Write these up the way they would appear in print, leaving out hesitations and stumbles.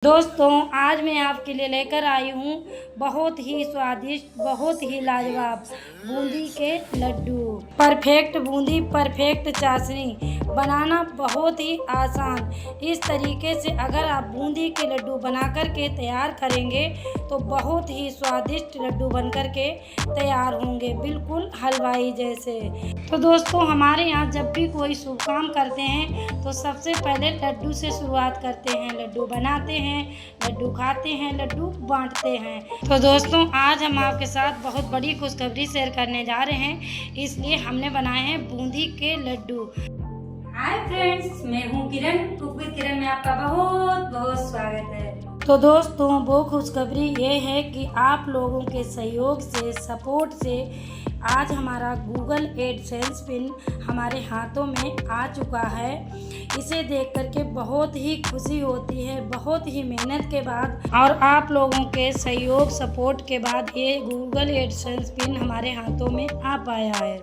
दोस्तों, आज मैं आपके लिए लेकर आई हूँ बहुत ही स्वादिष्ट, बहुत ही लाजवाब बूंदी के लड्डू। परफेक्ट बूंदी, परफेक्ट चाशनी, बनाना बहुत ही आसान। इस तरीके से अगर आप बूंदी के लड्डू बना कर के तैयार करेंगे तो बहुत ही स्वादिष्ट लड्डू बन कर के तैयार होंगे, बिल्कुल हलवाई जैसे। तो दोस्तों, हमारे यहाँ जब भी कोई शुभ काम करते हैं तो सबसे पहले लड्डू से शुरुआत करते हैं। लड्डू बनाते हैं, लड्डू खाते हैं, लड्डू बांटते हैं। तो दोस्तों, आज हम आपके साथ बहुत बड़ी खुशखबरी शेयर करने जा रहे हैं, इसलिए हमने बनाए हैं बूंदी के लड्डू। हाय फ्रेंड्स, मैं हूँ किरण। कुक विद किरण में आपका बहुत बहुत स्वागत है। तो दोस्तों, वो खुशखबरी ये है कि आप लोगों के सहयोग से, सपोर्ट से आज हमारा गूगल एडसेंस पिन हमारे हाथों में आ चुका है। इसे देख करके बहुत ही खुशी होती है, बहुत ही मेहनत के बाद और आप लोगों के सहयोग, सपोर्ट के बाद ये गूगल एडसेंस पिन हमारे हाथों में आ पाया है।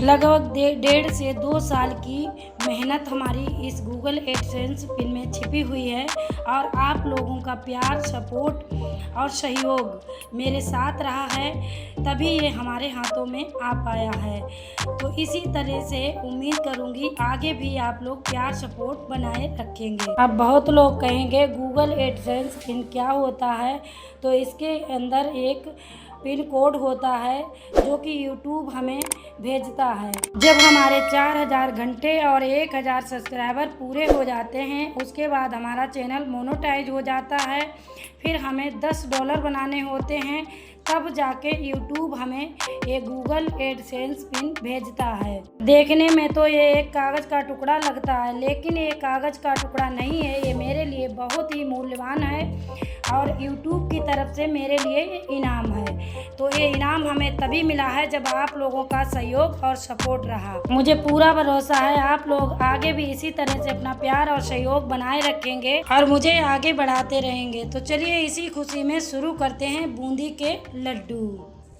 लगभग 1.5 से 2 साल की मेहनत हमारी इस गूगल एडसेंस पिन में छिपी हुई है और आप लोगों का प्यार, सपोर्ट और सहयोग मेरे साथ रहा है, तभी ये हमारे हाथों में आ पाया है। तो इसी तरह से उम्मीद करूंगी आगे भी आप लोग प्यार, सपोर्ट बनाए रखेंगे। अब बहुत लोग कहेंगे गूगल एडसेंस पिन क्या होता है, तो इसके अंदर एक पिन कोड होता है जो कि YouTube हमें भेजता है। जब हमारे 4000 घंटे और 1000 सब्सक्राइबर पूरे हो जाते हैं, उसके बाद हमारा चैनल मोनेटाइज हो जाता है। फिर हमें $10 बनाने होते हैं, तब जाके YouTube हमें ये गूगल एडसेंस पिन भेजता है। देखने में तो ये एक कागज़ का टुकड़ा लगता है, लेकिन ये कागज़ का टुकड़ा नहीं है, ये मेरे लिए बहुत ही मूल्यवान है और YouTube की तरफ से मेरे लिए ये इनाम है। तो ये इनाम हमें तभी मिला है जब आप लोगों का सहयोग और सपोर्ट रहा। मुझे पूरा भरोसा है आप लोग आगे भी इसी तरह से अपना प्यार और सहयोग बनाए रखेंगे और मुझे आगे बढ़ाते रहेंगे। तो चलिए इसी खुशी में शुरू करते हैं बूंदी के लड्डू।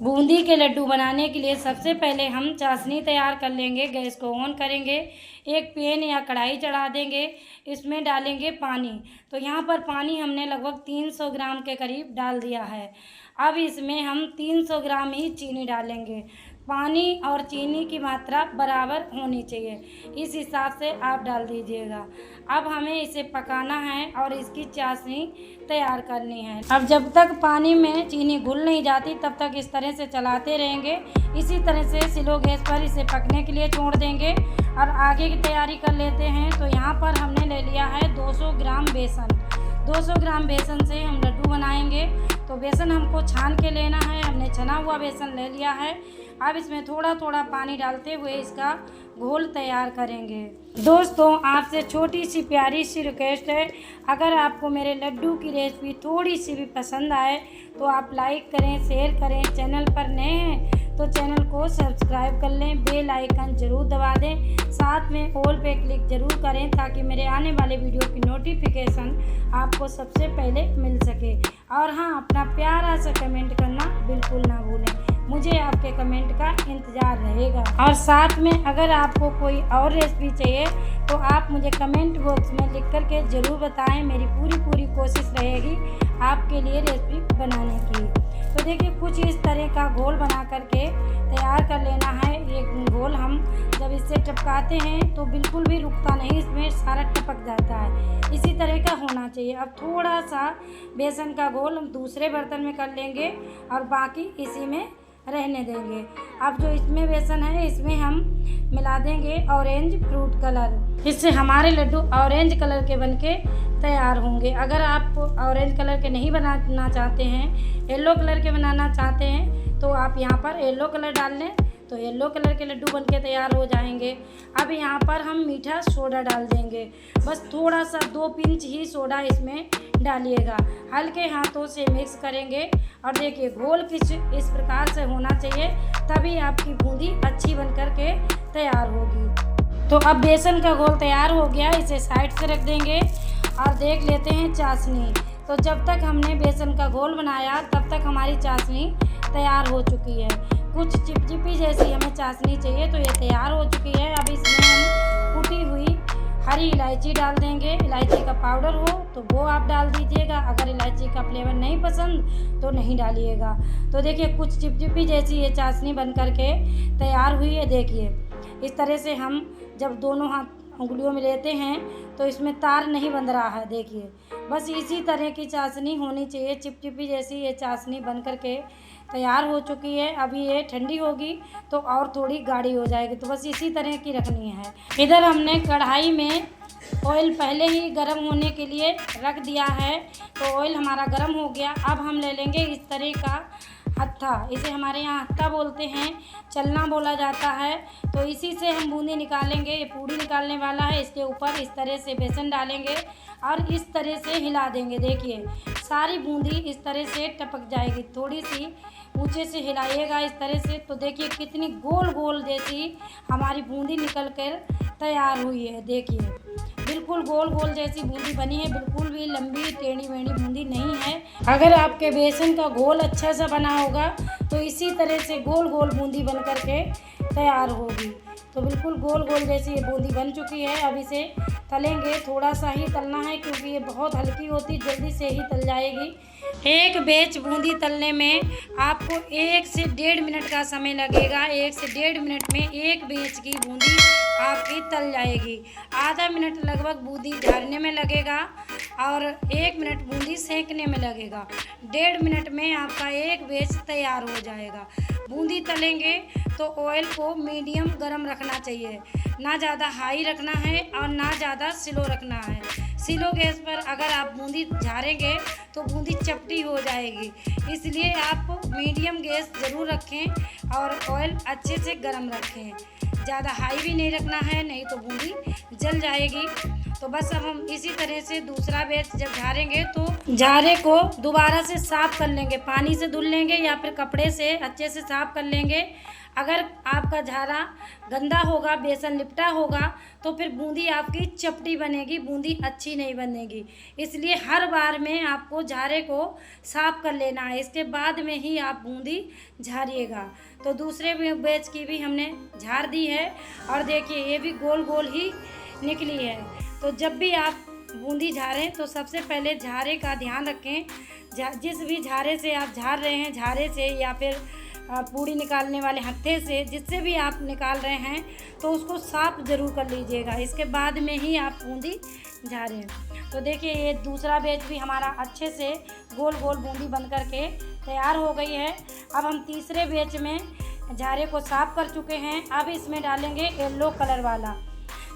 बूंदी के लड्डू बनाने के लिए सबसे पहले हम चाशनी तैयार कर लेंगे। गैस को ऑन करेंगे, एक पैन या कढ़ाई चढ़ा देंगे, इसमें डालेंगे पानी। तो यहाँ पर पानी हमने लगभग 300 ग्राम के करीब डाल दिया है। अब इसमें हम 300 ग्राम ही चीनी डालेंगे। पानी और चीनी की मात्रा बराबर होनी चाहिए, इस हिसाब से आप डाल दीजिएगा। अब हमें इसे पकाना है और इसकी चाशनी तैयार करनी है। अब जब तक पानी में चीनी घुल नहीं जाती तब तक इस तरह से चलाते रहेंगे। इसी तरह से स्लो गैस पर इसे पकने के लिए छोड़ देंगे और आगे की तैयारी कर लेते हैं। तो यहाँ पर हमने ले लिया है 200 ग्राम बेसन। 200 ग्राम बेसन से हम लड्डू बनाएंगे। तो बेसन हमको छान के लेना है, हमने छना हुआ बेसन ले लिया है। अब इसमें थोड़ा थोड़ा पानी डालते हुए इसका घोल तैयार करेंगे। दोस्तों, आपसे छोटी सी प्यारी सी रिक्वेस्ट है, अगर आपको मेरे लड्डू की रेसिपी थोड़ी सी भी पसंद आए तो आप लाइक करें, शेयर करें। चैनल पर नए हैं तो चैनल को सब्सक्राइब कर लें, बेल आइकन ज़रूर दबा दें, साथ में ऑल पे क्लिक ज़रूर करें ताकि मेरे आने वाले वीडियो की नोटिफिकेशन आपको सबसे पहले मिल सके। और हाँ, अपना प्यारा सा कमेंट करना बिल्कुल ना भूलें, मुझे आपके कमेंट का इंतज़ार रहेगा। और साथ में अगर आपको कोई और रेसिपी चाहिए तो आप मुझे कमेंट बॉक्स में लिख कर के ज़रूर बताएं। मेरी पूरी कोशिश रहेगी आपके लिए रेसिपी बनाने की। तो देखिए, कुछ इस तरह का घोल बना करके तैयार कर लेना है। ये घोल हम जब इससे टपकाते हैं तो बिल्कुल भी रुकता नहीं, इसमें सारा टपक जाता है। इसी तरह का होना चाहिए। अब थोड़ा सा बेसन का घोल हम दूसरे बर्तन में कर लेंगे और बाकी इसी में रहने देंगे। अब जो इसमें बेसन है इसमें हम मिला देंगे ऑरेंज फ्रूट कलर। इससे हमारे लड्डू ऑरेंज कलर के बनके तैयार होंगे। अगर आप ऑरेंज कलर के नहीं बनाना चाहते हैं, येलो कलर के बनाना चाहते हैं, तो आप यहाँ पर येलो कलर डाल लें, तो येलो कलर के लड्डू बनके तैयार हो जाएंगे। अब यहाँ पर हम मीठा सोडा डाल देंगे, बस थोड़ा सा 2 पिंच ही सोडा इसमें डालिएगा। हल्के हाथों से मिक्स करेंगे और देखिए घोल किस इस प्रकार से होना चाहिए, तभी आपकी बूंदी अच्छी बन कर के तैयार होगी। तो अब बेसन का घोल तैयार हो गया, इसे साइड से रख देंगे और देख लेते हैं चाशनी। तो जब तक हमने बेसन का घोल बनाया तब तक हमारी चाशनी तैयार हो चुकी है। कुछ चिपचिपी जैसी हमें चाशनी चाहिए, तो ये तैयार हो चुकी है। अब इसमें हम कुटी हुई हरी इलायची डाल देंगे, इलायची का पाउडर हो तो वो आप डाल दीजिएगा, अगर इलायची का फ्लेवर नहीं पसंद तो नहीं डालिएगा। तो देखिए कुछ चिपचिपी जैसी ये चाशनी बन कर के तैयार हुई है। देखिए इस तरह से हम जब दोनों हाथ उंगलियों में लेते हैं तो इसमें तार नहीं बंध रहा है। देखिए बस इसी तरह की चाशनी होनी चाहिए, चिपचिपी जैसी ये चाशनी बन कर के तैयार हो चुकी है। अभी ये ठंडी होगी तो और थोड़ी गाढ़ी हो जाएगी, तो बस इसी तरह की रखनी है। इधर हमने कढ़ाई में ऑयल पहले ही गर्म होने के लिए रख दिया है, तो ऑयल हमारा गर्म हो गया। अब हम ले लेंगे इस तरह का हत्था, इसे हमारे यहाँ हत्था बोलते हैं, चलना बोला जाता है। तो इसी से हम बूंदी निकालेंगे। ये पूड़ी निकालने वाला है, इसके ऊपर इस तरह से बेसन डालेंगे और इस तरह से हिला देंगे। देखिए सारी बूंदी इस तरह से टपक जाएगी, थोड़ी सी ऊंचे से हिलाइएगा इस तरह से। तो देखिए कितनी गोल गोल जैसी हमारी बूंदी निकल कर तैयार हुई है। देखिए बिल्कुल गोल गोल जैसी बूंदी बनी है, बिल्कुल भी लंबी टेढ़ी मेढ़ी बूंदी नहीं है। अगर आपके बेसन का घोल अच्छा सा बना होगा तो इसी तरह से गोल गोल बूंदी बन कर के तैयार होगी। तो बिल्कुल गोल गोल जैसी ये बूंदी बन चुकी है। अब इसे तलेंगे, थोड़ा सा ही तलना है क्योंकि ये बहुत हल्की होती, जल्दी से ही तल जाएगी। एक बैच बूंदी तलने में आपको 1 से 1.5 मिनट का समय लगेगा। 1 से 1.5 मिनट में एक बैच की बूंदी आपकी तल जाएगी। आधा मिनट लगभग बूंदी झाड़ने में लगेगा और 1 मिनट बूंदी सेंकने में लगेगा। 1.5 मिनट में आपका एक बैच तैयार हो जाएगा। बूंदी तलेंगे तो ऑयल को मीडियम गरम रखना चाहिए, ना ज़्यादा हाई रखना है और ना ज़्यादा स्लो रखना है। स्लो गैस पर अगर आप बूंदी झाड़ेंगे तो बूंदी चपटी हो जाएगी, इसलिए आप मीडियम गैस ज़रूर रखें और ऑयल अच्छे से गरम रखें। ज़्यादा हाई भी नहीं रखना है, नहीं तो बूंदी जल जाएगी। तो बस अब हम इसी तरह से दूसरा बैच जब झाड़ेंगे तो झारे को दोबारा से साफ़ कर लेंगे, पानी से धुल लेंगे या फिर कपड़े से अच्छे से साफ़ कर लेंगे। अगर आपका झारा गंदा होगा, बेसन लिपटा होगा तो फिर बूंदी आपकी चपटी बनेगी, बूंदी अच्छी नहीं बनेगी। इसलिए हर बार में आपको झारे को साफ़ कर लेना है, इसके बाद में ही आप बूंदी झाड़िएगा। तो दूसरे बैच की भी हमने झाड़ दी है और देखिए ये भी गोल गोल ही निकली है। तो जब भी आप बूंदी झाड़ें तो सबसे पहले झारे का ध्यान रखें। जिस भी झारे से आप झाड़ रहे हैं, झारे से या फिर पूड़ी निकालने वाले हत्थे से, जिससे भी आप निकाल रहे हैं तो उसको साफ़ ज़रूर कर लीजिएगा, इसके बाद में ही आप बूंदी झाड़ें। तो देखिए ये दूसरा बैच भी हमारा अच्छे से गोल गोल बूंदी बन कर के तैयार हो गई है। अब हम तीसरे बैच में झारे को साफ़ कर चुके हैं। अब इसमें डालेंगे येलो कलर वाला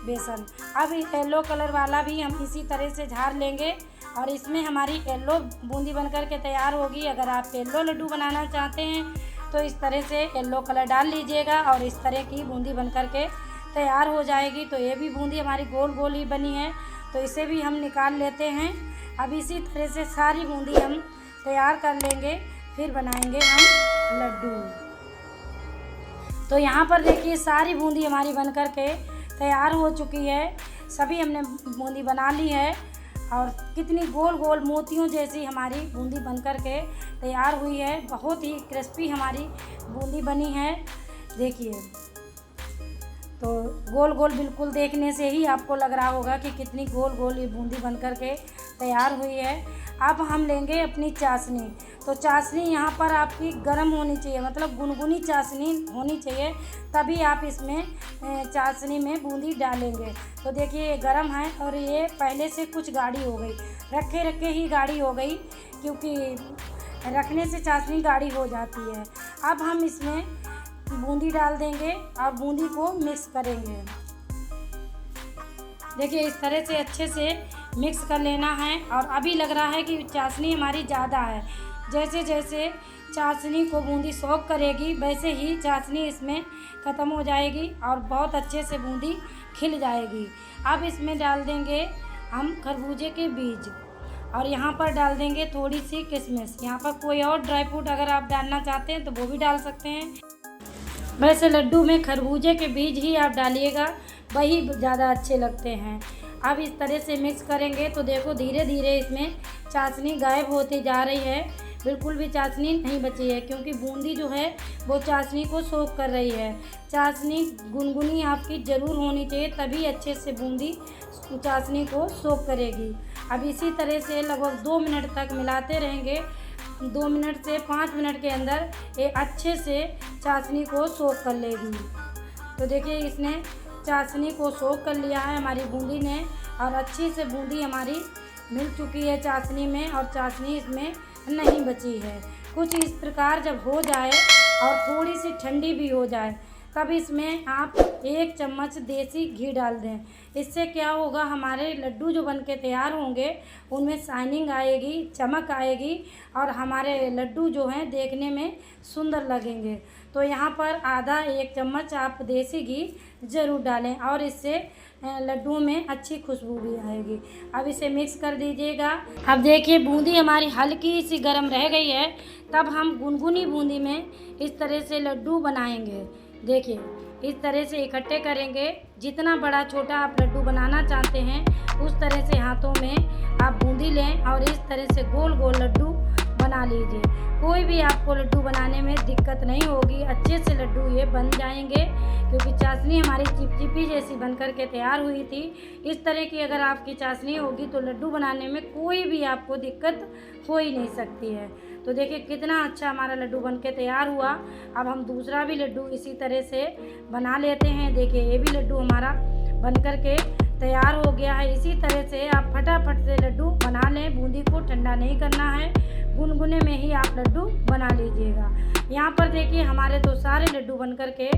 बेसन। अब येलो कलर वाला भी हम इसी तरह से झाड़ लेंगे और इसमें हमारी येलो बूंदी बन कर के तैयार होगी। अगर आप येलो लड्डू बनाना चाहते हैं तो इस तरह से येलो कलर डाल लीजिएगा और इस तरह की बूंदी बन कर के तैयार हो जाएगी। तो ये भी बूंदी हमारी गोल गोल ही बनी है, तो इसे भी हम निकाल लेते हैं। अब इसी तरह से सारी बूंदी हम तैयार कर लेंगे, फिर बनाएंगे हम लड्डू। तो यहाँ पर देखिए सारी बूंदी हमारी बन कर के तैयार हो चुकी है। सभी हमने बूंदी बना ली है और कितनी गोल गोल मोतियों जैसी हमारी बूंदी बनकर के तैयार हुई है। बहुत ही क्रिस्पी हमारी बूंदी बनी है। देखिए तो गोल गोल बिल्कुल देखने से ही आपको लग रहा होगा कि कितनी गोल गोल ये बूंदी बनकर के तैयार हुई है। अब हम लेंगे अपनी चाशनी। तो चाशनी यहाँ पर आपकी गर्म होनी चाहिए, मतलब गुनगुनी चाशनी होनी चाहिए, तभी आप इसमें चाशनी में बूंदी डालेंगे। तो देखिए ये गर्म है और ये पहले से कुछ गाढ़ी हो गई, रखे रखे ही गाढ़ी हो गई, क्योंकि रखने से चाशनी गाढ़ी हो जाती है। अब हम इसमें बूंदी डाल देंगे और बूंदी को मिक्स करेंगे। देखिए इस तरह से अच्छे से मिक्स कर लेना है। और अभी लग रहा है कि चाशनी हमारी ज़्यादा है। जैसे जैसे चाशनी को बूंदी सोख करेगी वैसे ही चाशनी इसमें ख़त्म हो जाएगी और बहुत अच्छे से बूंदी खिल जाएगी। अब इसमें डाल देंगे हम खरबूजे के बीज और यहाँ पर डाल देंगे थोड़ी सी किशमिश। यहाँ पर कोई और ड्राई फ्रूट अगर आप डालना चाहते हैं तो वो भी डाल सकते हैं। वैसे लड्डू में खरबूजे के बीज ही आप डालिएगा, वही ज़्यादा अच्छे लगते हैं। अब इस तरह से मिक्स करेंगे तो देखो धीरे धीरे इसमें चाशनी गायब होती जा रही है। बिल्कुल भी चाशनी नहीं बची है, क्योंकि बूंदी जो है वो चाशनी को सोख कर रही है। चाशनी गुनगुनी आपकी ज़रूर होनी चाहिए, तभी अच्छे से बूंदी चाशनी को सोख करेगी। अब इसी तरह से लगभग 2 मिनट तक मिलाते रहेंगे। 2 मिनट से 5 मिनट के अंदर ये अच्छे से चाशनी को सोख कर लेगी। तो देखिए इसने चाशनी को सोख कर लिया है हमारी बूंदी ने, और अच्छी से बूंदी हमारी मिल चुकी है चाशनी में, और चाशनी इसमें नहीं बची है। कुछ इस प्रकार जब हो जाए और थोड़ी सी ठंडी भी हो जाए, तब इसमें आप 1 चम्मच देसी घी डाल दें। इससे क्या होगा, हमारे लड्डू जो बनके तैयार होंगे उनमें शाइनिंग आएगी, चमक आएगी, और हमारे लड्डू जो हैं देखने में सुंदर लगेंगे। तो यहाँ पर आधा 1 चम्मच आप देसी घी ज़रूर डालें, और इससे लड्डुओं में अच्छी खुशबू भी आएगी। अब इसे मिक्स कर दीजिएगा। अब देखिए बूंदी हमारी हल्की सी गर्म रह गई है, तब हम गुनगुनी बूंदी में इस तरह से लड्डू बनाएंगे। देखिए इस तरह से इकट्ठे करेंगे। जितना बड़ा छोटा आप लड्डू बनाना चाहते हैं उस तरह से हाथों में आप बूंदी लें, और इस तरह से गोल गोल लड्डू बना लीजिए। कोई भी आपको लड्डू बनाने में दिक्कत नहीं होगी, अच्छे से लड्डू ये बन जाएंगे, क्योंकि चाशनी हमारी चिपचिपी जैसी बनकर के तैयार हुई थी। इस तरह की अगर आपकी चाशनी होगी तो लड्डू बनाने में कोई भी आपको दिक्कत हो ही नहीं सकती है। तो देखिए कितना अच्छा हमारा लड्डू बनके तैयार हुआ। अब हम दूसरा भी लड्डू इसी तरह से बना लेते हैं। देखिए ये भी लड्डू हमारा बनकर के तैयार हो गया है। इसी तरह से आप फटाफट से लड्डू बना लें, बूंदी को ठंडा नहीं करना है, गुनगुने में ही आप लड्डू बना लीजिएगा। यहाँ पर देखिए हमारे तो सारे लड्डू बनकर के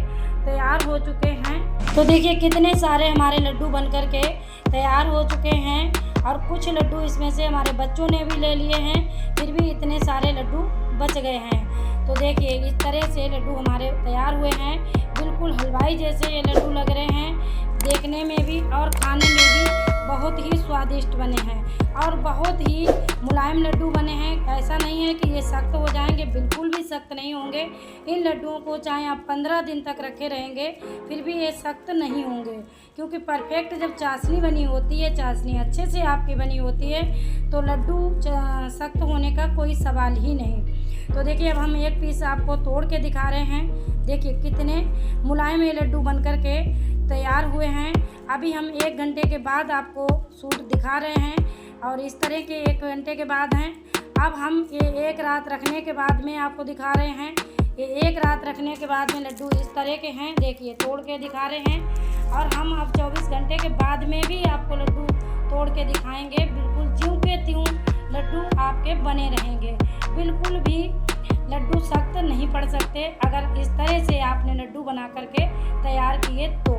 तैयार हो चुके हैं। तो देखिए कितने सारे हमारे लड्डू बनकर के तैयार हो चुके हैं, और कुछ लड्डू इसमें से हमारे बच्चों ने भी ले लिए हैं, फिर भी इतने सारे लड्डू बच गए हैं। तो देखिए इस तरह से लड्डू हमारे तैयार हुए हैं। बिल्कुल हलवाई जैसे ये लड्डू लग रहे हैं, देखने में भी और खाने में भी बहुत ही स्वादिष्ट बने हैं, और बहुत ही मुलायम लड्डू बने हैं। ऐसा नहीं है कि ये सख्त हो जाएंगे, बिल्कुल भी सख्त नहीं होंगे। इन लड्डुओं को चाहे आप 15 दिन तक रखे रहेंगे फिर भी ये सख्त नहीं होंगे, क्योंकि परफेक्ट जब चाशनी बनी होती है, चाशनी अच्छे से आपकी बनी होती है, तो लड्डू सख्त होने का कोई सवाल ही नहीं। तो देखिए अब हम एक पीस आपको तोड़ के दिखा रहे हैं। देखिए कितने मुलायम ये लड्डू बनकर के तैयार हुए हैं। अभी हम 1 घंटे के बाद आपको सूट दिखा रहे हैं, और इस तरह के 1 घंटे के बाद हैं। अब हम ये 1 रात रखने के बाद में आपको दिखा रहे हैं। ये 1 रात रखने के बाद में लड्डू इस तरह के हैं। देखिए तोड़ के दिखा रहे हैं, और हम अब 24 घंटे के बाद में भी आपको लड्डू तोड़ के दिखाएंगे। बिल्कुल ज्यों के त्यों लड्डू आपके बने रहेंगे, बिल्कुल भी लड्डू सख्त नहीं पड़ सकते अगर इस तरह से आपने लड्डू बना करके तैयार किए तो।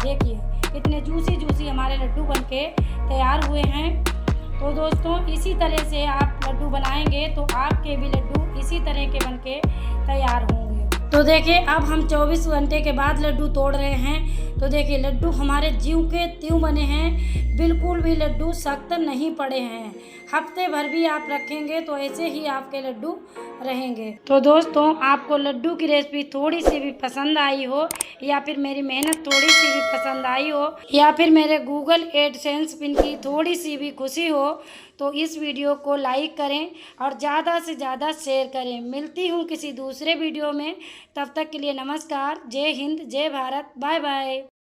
देखिए इतने जूसी जूसी हमारे लड्डू बनके तैयार हुए हैं। तो दोस्तों इसी तरह से आप लड्डू बनाएंगे तो आपके भी लड्डू इसी तरह के बनके तैयार होंगे। तो देखिए अब हम 24 घंटे के बाद लड्डू तोड़ रहे हैं। तो देखिए लड्डू हमारे ज्यों के त्यों बने हैं, बिल्कुल भी लड्डू सख्त नहीं पड़े हैं। हफ्ते भर भी आप रखेंगे तो ऐसे ही आपके लड्डू रहेंगे। तो दोस्तों आपको लड्डू की रेसिपी थोड़ी सी भी पसंद आई हो, या फिर मेरी मेहनत थोड़ी सी भी पसंद आई हो, या फिर मेरे गूगल एडसेंस पिन की थोड़ी सी भी खुशी हो, तो इस वीडियो को लाइक करें और ज़्यादा से ज़्यादा शेयर करें। मिलती हूँ किसी दूसरे वीडियो में, तब तक के लिए नमस्कार। जय हिंद, जय भारत, बाय बाय।